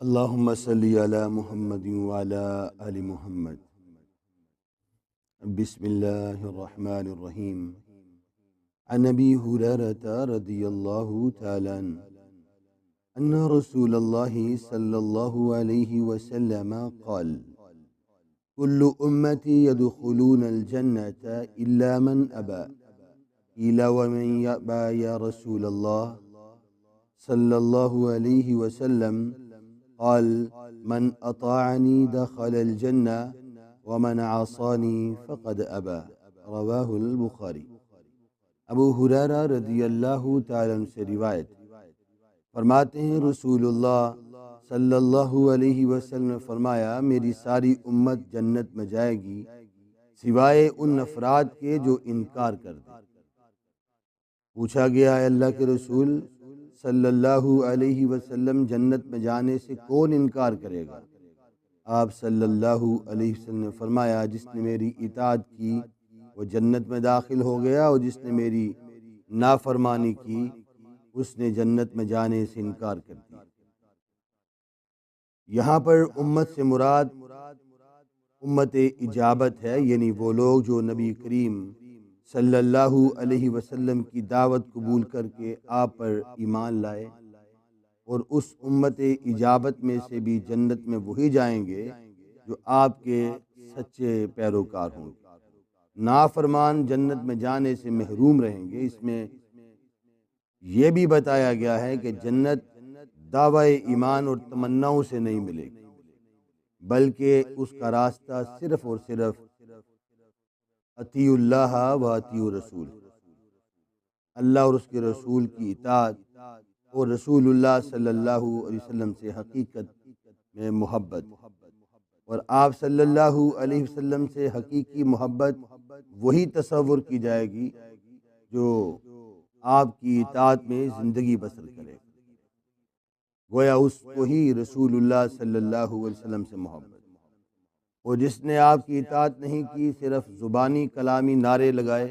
اللهم صل على محمد وعلى آل محمد. بسم الله الرحمن الرحيم. عن أبي هريرة رضي الله تعالى عنه أن رسول الله صلى الله عليه وسلم قال: كل أمتي يدخلون الجنة إلا من أبى. قيل ومن يأبى يا رسول الله صلى الله عليه وسلم؟ قال: من أطاعني دخل الجنة ومن عصاني فقد أبى. رواہ البخاری. ابو ہریرہ رضی اللہ تعالیٰ عنہ سے روایت فرماتے ہیں رسول اللہ صلی اللہ علیہ وسلم نے فرمایا: میری ساری امت جنت میں جائے گی سوائے ان افراد کے جو انکار کر دیں۔ پوچھا گیا: اے اللہ کے رسول صلی اللہ علیہ وسلم، جنت میں جانے سے کون انکار کرے گا؟ آپ صلی اللہ علیہ وسلم نے فرمایا: جس نے میری اطاعت کی وہ جنت میں داخل ہو گیا، اور جس نے میری نافرمانی کی اس نے جنت میں جانے سے انکار کر دیا۔ یہاں پر امت سے مراد امت اجابت ہے، یعنی وہ لوگ جو نبی کریم صلی اللہ علیہ وسلم کی دعوت قبول کر کے آپ پر ایمان لائے، اور اس امت اجابت میں سے بھی جنت میں وہی جائیں گے جو آپ کے سچے پیروکار ہوں گے۔ نافرمان جنت میں جانے سے محروم رہیں گے۔ اس میں یہ بھی بتایا گیا ہے کہ جنت دعوی ایمان اور تمناؤں سے نہیں ملے گی، بلکہ اس کا راستہ صرف اور صرف اطیعوا اللہ و اطیعوا الرسول، اللہ اور اس کے رسول کی اطاعت، اور رسول اللہ صلی اللہ علیہ وسلم سے حقیقت میں محبت۔ اور آپ صلی اللہ علیہ وسلم سے حقیقی محبت وہی تصور کی جائے گی جو آپ کی اطاعت میں زندگی بسر کرے، گویا اس کو ہی رسول اللہ صلی اللہ علیہ وسلم سے محبت۔ اور جس نے آپ کی اطاعت نہیں کی، صرف زبانی کلامی نعرے لگائے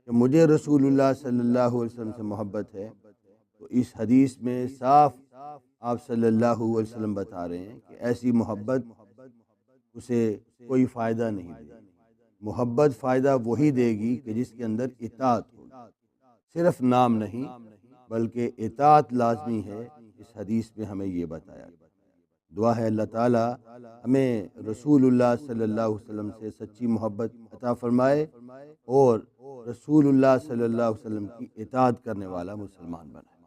کہ مجھے رسول اللہ صلی اللہ علیہ وسلم سے محبت ہے، تو اس حدیث میں صاف آپ صلی اللہ علیہ وسلم بتا رہے ہیں کہ ایسی محبت اسے کوئی فائدہ نہیں دے گی۔ محبت فائدہ وہی دے گی کہ جس کے اندر اطاعت ہو، صرف نام نہیں بلکہ اطاعت لازمی ہے۔ اس حدیث میں ہمیں یہ بتایا۔ دعا ہے اللہ تعالی ہمیں رسول اللہ صلی اللہ علیہ وسلم سے سچی محبت عطا فرمائے اور رسول اللہ صلی اللہ علیہ وسلم کی اطاعت کرنے والا مسلمان بنائے۔